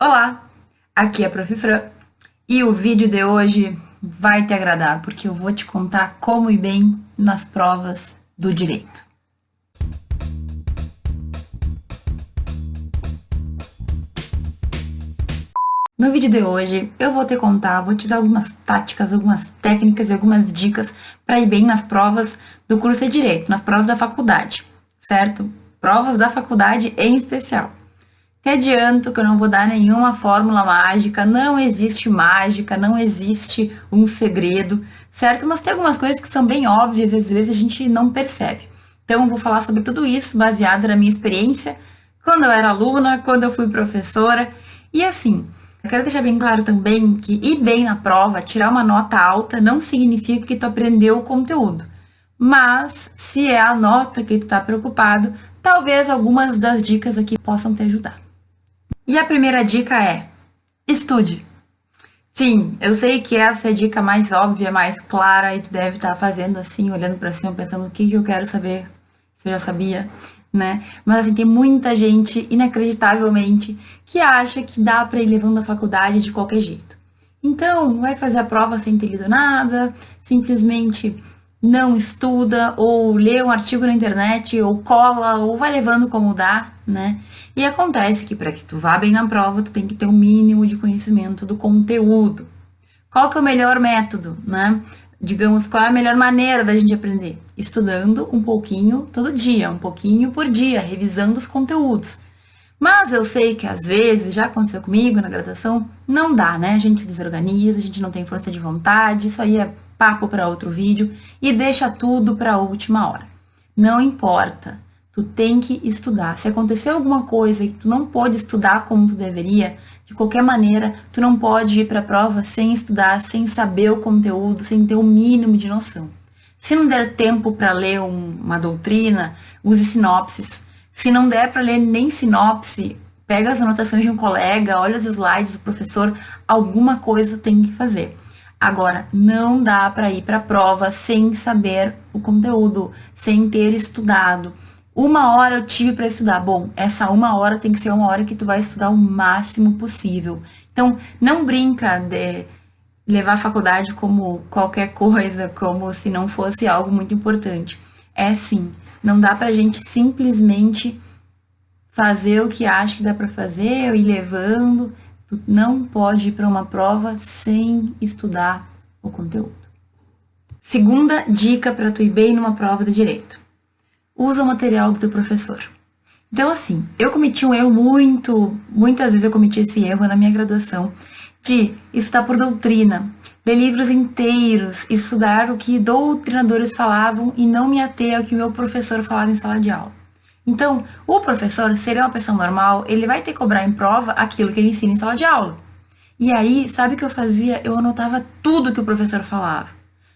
Olá, aqui é a Prof. Fran e o vídeo de hoje vai te agradar porque eu vou te contar como ir bem nas provas do direito. No vídeo de hoje eu vou te dar algumas táticas, algumas técnicas e algumas dicas para ir bem nas provas do curso de Direito, nas provas da faculdade, certo? Provas da faculdade em especial. Te adianto que eu não vou dar nenhuma fórmula mágica, não existe mágica, não existe um segredo, certo? Mas tem algumas coisas que são bem óbvias e às vezes a gente não percebe. Então eu vou falar sobre tudo isso baseado na minha experiência, quando eu era aluna, quando eu fui professora. E assim, eu quero deixar bem claro também que ir bem na prova, tirar uma nota alta, não significa que tu aprendeu o conteúdo. Mas, se é a nota que tu tá preocupado, talvez algumas das dicas aqui possam te ajudar. E a primeira dica é: estude. Sim, eu sei que essa é a dica mais óbvia, mais clara, e tu deve estar fazendo assim, olhando para cima, pensando o que eu quero saber, se eu já sabia, né? Mas assim, tem muita gente, inacreditavelmente, que acha que dá para ir levando a faculdade de qualquer jeito. Então, vai fazer a prova sem ter lido nada, simplesmente não estuda, ou lê um artigo na internet, ou cola, ou vai levando como dá, né? E acontece que para que tu vá bem na prova, tu tem que ter um mínimo de conhecimento do conteúdo. Qual que é o melhor método, né? Digamos, qual é a melhor maneira da gente aprender? Estudando um pouquinho todo dia, um pouquinho por dia, revisando os conteúdos. Mas eu sei que às vezes, já aconteceu comigo na graduação, não dá, né? A gente se desorganiza, a gente não tem força de vontade, isso aí é papo para outro vídeo e deixa tudo para a última hora. Não importa, tu tem que estudar. Se aconteceu alguma coisa e tu não pôde estudar como tu deveria, de qualquer maneira, tu não pode ir para a prova sem estudar, sem saber o conteúdo, sem ter o mínimo de noção. Se não der tempo para ler uma doutrina, use sinopses. Se não der para ler nem sinopse, pega as anotações de um colega, olha os slides do professor, alguma coisa tem que fazer. Agora, não dá para ir para a prova sem saber o conteúdo, sem ter estudado. 1 hora eu tive para estudar. Bom, essa 1 hora tem que ser 1 hora que tu vai estudar o máximo possível. Então, não brinca de levar a faculdade como qualquer coisa, como se não fosse algo muito importante. É sim, não dá pra gente simplesmente fazer o que acha que dá pra fazer, ir levando. Tu não pode ir para uma prova sem estudar o conteúdo. Segunda dica para tu ir bem numa prova de direito: usa o material do teu professor. Então, assim, eu cometi um erro muitas vezes eu cometi esse erro na minha graduação, de estudar por doutrina, ler livros inteiros, estudar o que doutrinadores falavam e não me ater ao que o meu professor falava em sala de aula. Então, o professor, se ele é uma pessoa normal, ele vai ter que cobrar em prova aquilo que ele ensina em sala de aula. E aí, sabe o que eu fazia? Eu anotava tudo que o professor falava.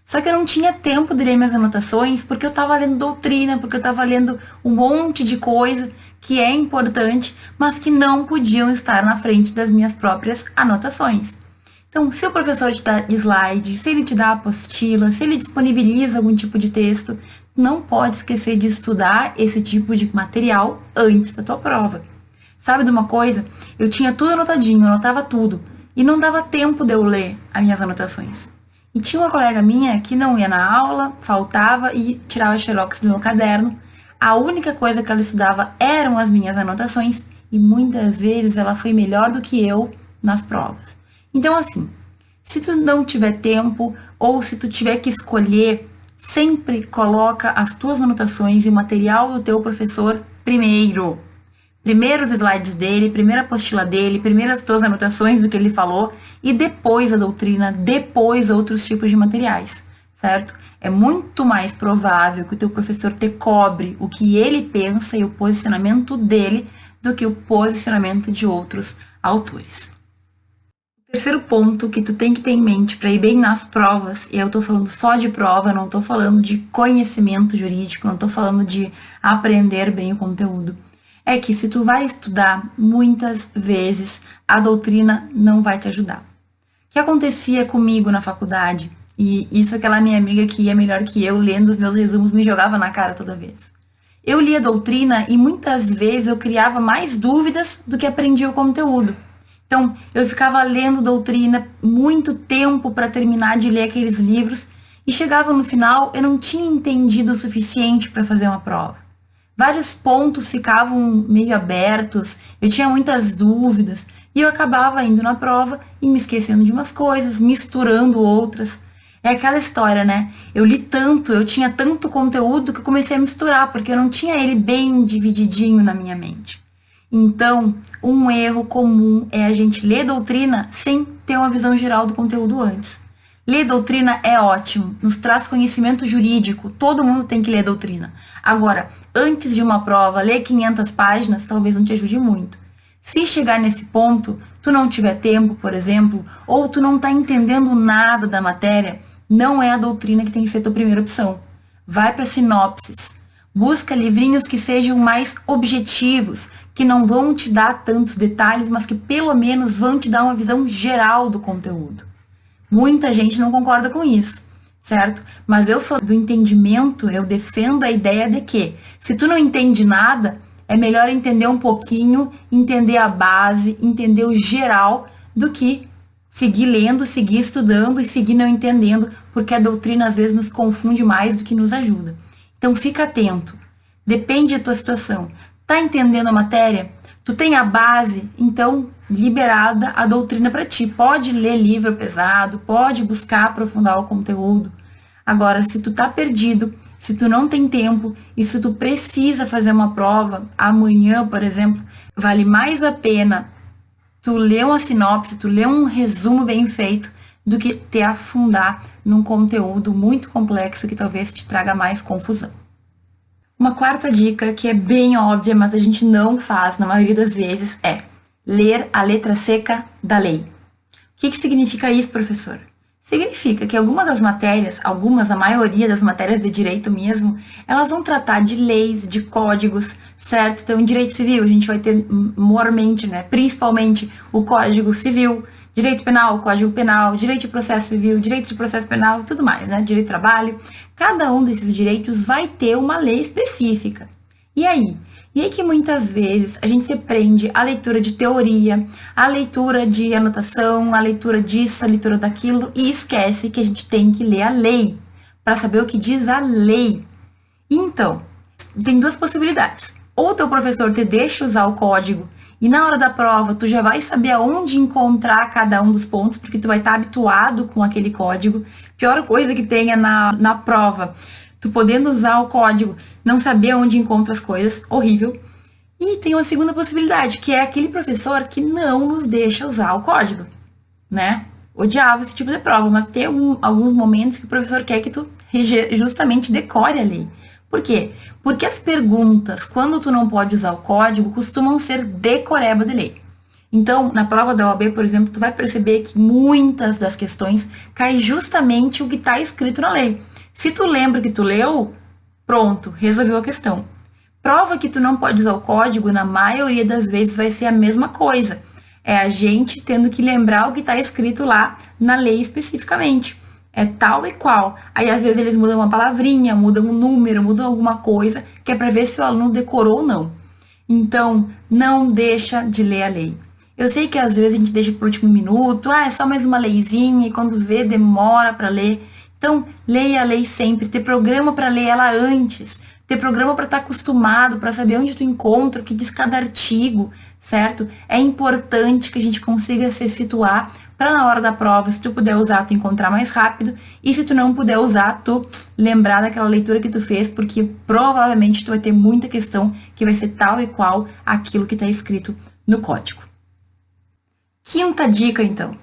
Só que eu não tinha tempo de ler minhas anotações, porque eu estava lendo doutrina, porque eu estava lendo um monte de coisa que é importante, mas que não podiam estar na frente das minhas próprias anotações. Então, se o professor te dá slide, se ele te dá apostila, se ele disponibiliza algum tipo de texto, não pode esquecer de estudar esse tipo de material antes da tua prova. Sabe de uma coisa? Eu tinha tudo anotadinho, eu anotava tudo, e não dava tempo de eu ler as minhas anotações. E tinha uma colega minha que não ia na aula, faltava e tirava xerox do meu caderno. A única coisa que ela estudava eram as minhas anotações, e muitas vezes ela foi melhor do que eu nas provas. Então, assim, se tu não tiver tempo ou se tu tiver que escolher, sempre coloca as tuas anotações e o material do teu professor primeiro. Primeiro os slides dele, primeiro a apostila dele, primeiro as tuas anotações do que ele falou e depois a doutrina, depois outros tipos de materiais, certo? É muito mais provável que o teu professor te cobre o que ele pensa e o posicionamento dele do que o posicionamento de outros autores. Terceiro ponto que tu tem que ter em mente para ir bem nas provas, e eu tô falando só de prova, não tô falando de conhecimento jurídico, não tô falando de aprender bem o conteúdo, é que se tu vai estudar, muitas vezes a doutrina não vai te ajudar. O que acontecia comigo na faculdade, e isso aquela minha amiga que ia melhor que eu, lendo os meus resumos, me jogava na cara toda vez. Eu lia a doutrina e muitas vezes eu criava mais dúvidas do que aprendia o conteúdo. Então, eu ficava lendo doutrina muito tempo para terminar de ler aqueles livros e chegava no final, eu não tinha entendido o suficiente para fazer uma prova. Vários pontos ficavam meio abertos, eu tinha muitas dúvidas e eu acabava indo na prova e me esquecendo de umas coisas, misturando outras. É aquela história, né? Eu li tanto, eu tinha tanto conteúdo que eu comecei a misturar, porque eu não tinha ele bem divididinho na minha mente. Então, um erro comum é a gente ler doutrina sem ter uma visão geral do conteúdo antes. Ler doutrina é ótimo, nos traz conhecimento jurídico, todo mundo tem que ler doutrina. Agora, antes de uma prova, ler 500 páginas talvez não te ajude muito. Se chegar nesse ponto, tu não tiver tempo, por exemplo, ou tu não está entendendo nada da matéria, não é a doutrina que tem que ser tua primeira opção. Vai para sinopses. Busca livrinhos que sejam mais objetivos, que não vão te dar tantos detalhes, mas que pelo menos vão te dar uma visão geral do conteúdo. Muita gente não concorda com isso, certo? Mas eu sou do entendimento, eu defendo a ideia de que, se tu não entende nada, é melhor entender um pouquinho, entender a base, entender o geral, do que seguir lendo, seguir estudando e seguir não entendendo, porque a doutrina às vezes nos confunde mais do que nos ajuda. Então fica atento, depende da tua situação. Tá entendendo a matéria? Tu tem a base, então liberada a doutrina para ti. Pode ler livro pesado, pode buscar aprofundar o conteúdo. Agora, se tu tá perdido, se tu não tem tempo e se tu precisa fazer uma prova amanhã, por exemplo, vale mais a pena tu ler uma sinopse, tu ler um resumo bem feito, do que te afundar num conteúdo muito complexo que talvez te traga mais confusão. Uma quarta dica, que é bem óbvia, mas a gente não faz na maioria das vezes, é ler a letra seca da lei. O que significa isso, professor? Significa que algumas das matérias, a maioria das matérias de direito mesmo, elas vão tratar de leis, de códigos, certo? Então, em direito civil, a gente vai ter maiormente, né, principalmente o Código Civil, direito penal, Código Penal, direito de processo civil, direito de processo penal e tudo mais, né? Direito de trabalho. Cada um desses direitos vai ter uma lei específica. E aí? E aí que muitas vezes a gente se prende à leitura de teoria, à leitura de anotação, à leitura disso, à leitura daquilo, e esquece que a gente tem que ler a lei, para saber o que diz a lei. Então, tem duas possibilidades. Ou teu professor te deixa usar o código, e na hora da prova, tu já vai saber aonde encontrar cada um dos pontos, porque tu vai estar habituado com aquele código. Pior coisa que tenha na prova, tu podendo usar o código, não saber onde encontra as coisas, horrível. E tem uma segunda possibilidade, que é aquele professor que não nos deixa usar o código, né? Odiava esse tipo de prova, mas tem alguns momentos que o professor quer que tu justamente decore a lei. Por quê? Porque as perguntas, quando tu não pode usar o código, costumam ser decoreba de lei. Então, na prova da OAB, por exemplo, tu vai perceber que muitas das questões cai justamente o que está escrito na lei. Se tu lembra que tu leu, pronto, resolveu a questão. Prova que tu não pode usar o código, na maioria das vezes vai ser a mesma coisa. É a gente tendo que lembrar o que está escrito lá na lei especificamente. É tal e qual. Aí, às vezes, eles mudam uma palavrinha, mudam um número, mudam alguma coisa, que é para ver se o aluno decorou ou não. Então, não deixa de ler a lei. Eu sei que, às vezes, a gente deixa para o último minuto, é só mais uma leizinha, e quando vê, demora para ler. Então, leia a lei sempre, ter programa para ler ela antes, ter programa para estar acostumado, para saber onde tu encontra, o que diz cada artigo, certo? É importante que a gente consiga se situar para na hora da prova, se tu puder usar, tu encontrar mais rápido, e se tu não puder usar, tu lembrar daquela leitura que tu fez, porque provavelmente tu vai ter muita questão que vai ser tal e qual aquilo que está escrito no código. Quinta dica, então.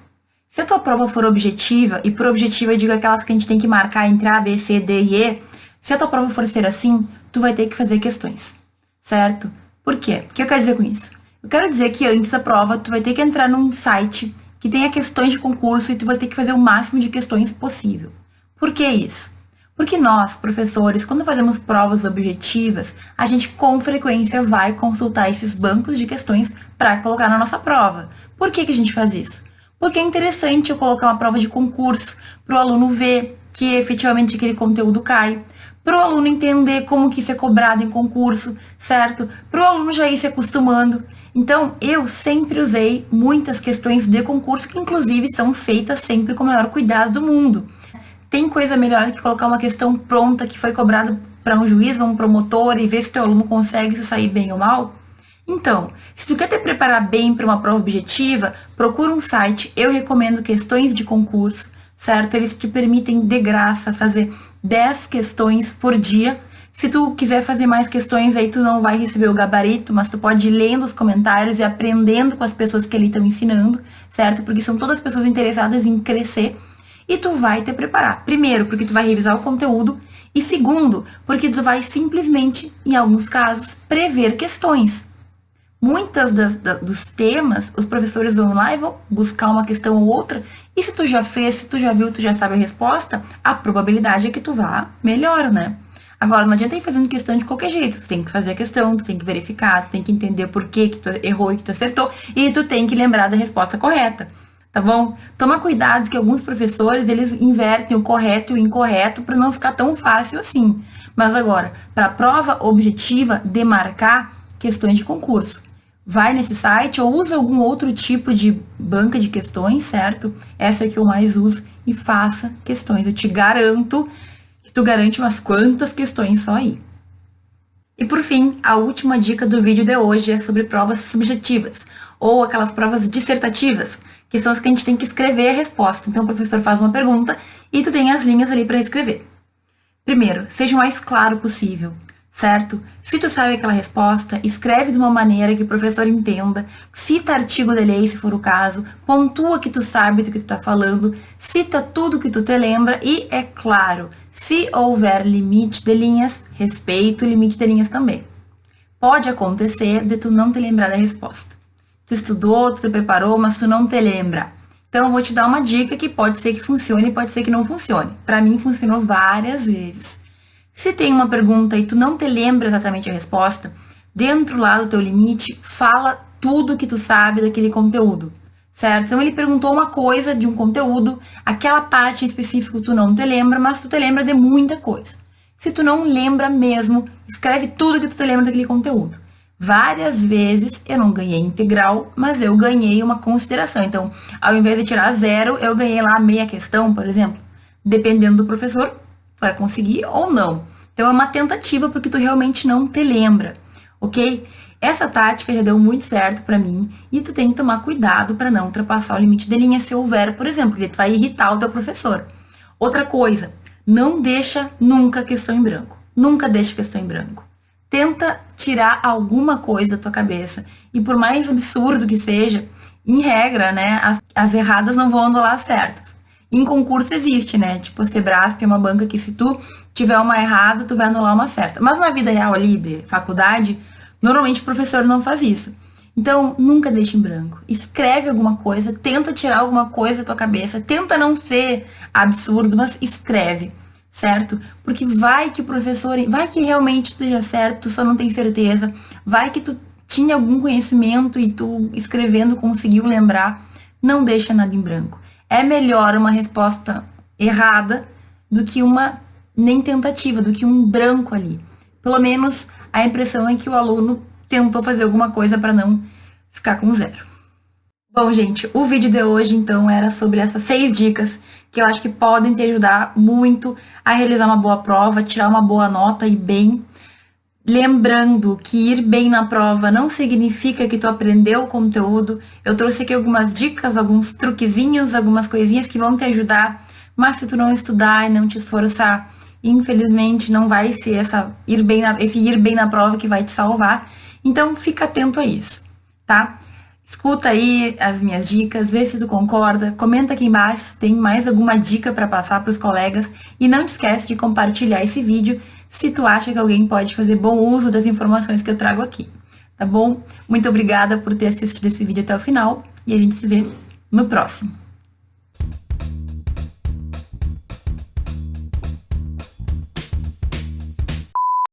Se a tua prova for objetiva, e por objetiva eu digo aquelas que a gente tem que marcar entre A, B, C, D e E, se a tua prova for ser assim, tu vai ter que fazer questões, certo? Por quê? O que eu quero dizer com isso? Eu quero dizer que antes da prova, tu vai ter que entrar num site que tenha questões de concurso e tu vai ter que fazer o máximo de questões possível. Por que isso? Porque nós, professores, quando fazemos provas objetivas, a gente com frequência vai consultar esses bancos de questões para colocar na nossa prova. Por que a gente faz isso? Porque é interessante eu colocar uma prova de concurso para o aluno ver que efetivamente aquele conteúdo cai, para o aluno entender como que isso é cobrado em concurso, certo? Para o aluno já ir se acostumando. Então, eu sempre usei muitas questões de concurso, que inclusive são feitas sempre com o maior cuidado do mundo. Tem coisa melhor que colocar uma questão pronta que foi cobrada para um juiz ou um promotor e ver se teu aluno consegue se sair bem ou mal? Então, se tu quer te preparar bem para uma prova objetiva, procura um site. Eu recomendo Questões de Concurso, certo? Eles te permitem de graça fazer 10 questões por dia. Se tu quiser fazer mais questões, aí tu não vai receber o gabarito, mas tu pode ir lendo os comentários e aprendendo com as pessoas que ali estão ensinando, certo? Porque são todas pessoas interessadas em crescer. E tu vai te preparar. Primeiro, porque tu vai revisar o conteúdo. E segundo, porque tu vai simplesmente, em alguns casos, prever questões. Muitas dos temas, os professores vão lá e vão buscar uma questão ou outra, e se tu já fez, se tu já viu, tu já sabe a resposta, a probabilidade é que tu vá melhor, né? Agora, não adianta ir fazendo questão de qualquer jeito, tu tem que fazer a questão, tu tem que verificar, tu tem que entender por que tu errou e que tu acertou, e tu tem que lembrar da resposta correta, tá bom? Toma cuidado que alguns professores, eles invertem o correto e o incorreto para não ficar tão fácil assim. Mas agora, para a prova objetiva, demarcar questões de concurso. Vai nesse site ou usa algum outro tipo de banca de questões, certo? Essa é que eu mais uso e faça questões. Eu te garanto que tu garante umas quantas questões só aí. E por fim, a última dica do vídeo de hoje é sobre provas subjetivas ou aquelas provas dissertativas, que são as que a gente tem que escrever a resposta. Então o professor faz uma pergunta e tu tem as linhas ali para escrever. Primeiro, seja o mais claro possível. Certo? Se tu sabe aquela resposta, escreve de uma maneira que o professor entenda, cita artigo de lei se for o caso, pontua que tu sabe do que tu tá falando, cita tudo que tu te lembra e, é claro, se houver limite de linhas, respeita o limite de linhas também. Pode acontecer de tu não te lembrar da resposta. Tu estudou, tu te preparou, mas tu não te lembra. Então eu vou te dar uma dica que pode ser que funcione e pode ser que não funcione. Para mim funcionou várias vezes. Se tem uma pergunta e tu não te lembra exatamente a resposta, dentro lá do teu limite, fala tudo que tu sabe daquele conteúdo, certo? Então ele perguntou uma coisa de um conteúdo, aquela parte em específico tu não te lembra, mas tu te lembra de muita coisa. Se tu não lembra mesmo, escreve tudo que tu te lembra daquele conteúdo. Várias vezes eu não ganhei integral, mas eu ganhei uma consideração. Então, ao invés de tirar 0, eu ganhei lá meia questão, por exemplo. Dependendo do professor, vai conseguir ou não. Então é uma tentativa porque tu realmente não te lembra, ok? Essa tática já deu muito certo pra mim e tu tem que tomar cuidado para não ultrapassar o limite de linha se houver, por exemplo, porque tu vai irritar o teu professor. Outra coisa, não deixa nunca questão em branco. Nunca deixa questão em branco. Tenta tirar alguma coisa da tua cabeça e por mais absurdo que seja, em regra, né, as erradas não vão andar lá certas. Em concurso existe, né? Tipo, a Sebrasp é uma banca que se tu tiver uma errada, tu vai anular uma certa. Mas na vida real ali, de faculdade, normalmente o professor não faz isso. Então, nunca deixe em branco. Escreve alguma coisa, tenta tirar alguma coisa da tua cabeça, tenta não ser absurdo, mas escreve, certo? Porque vai que o professor, vai que realmente esteja certo, tu só não tem certeza, vai que tu tinha algum conhecimento e tu escrevendo conseguiu lembrar, não deixa nada em branco. É melhor uma resposta errada do que uma nem tentativa, do que um branco ali. Pelo menos a impressão é que o aluno tentou fazer alguma coisa para não ficar com 0. Bom, gente, o vídeo de hoje, então, era sobre essas 6 dicas que eu acho que podem te ajudar muito a realizar uma boa prova, tirar uma boa nota e bem. Lembrando que ir bem na prova não significa que tu aprendeu o conteúdo. Eu trouxe aqui algumas dicas, alguns truquezinhos, algumas coisinhas que vão te ajudar. Mas se tu não estudar e não te esforçar, infelizmente não vai ser esse ir bem na prova que vai te salvar. Então fica atento a isso, tá? Escuta aí as minhas dicas, vê se tu concorda, comenta aqui embaixo se tem mais alguma dica para passar para os colegas e não esquece de compartilhar esse vídeo se tu acha que alguém pode fazer bom uso das informações que eu trago aqui, tá bom? Muito obrigada por ter assistido esse vídeo até o final e a gente se vê no próximo.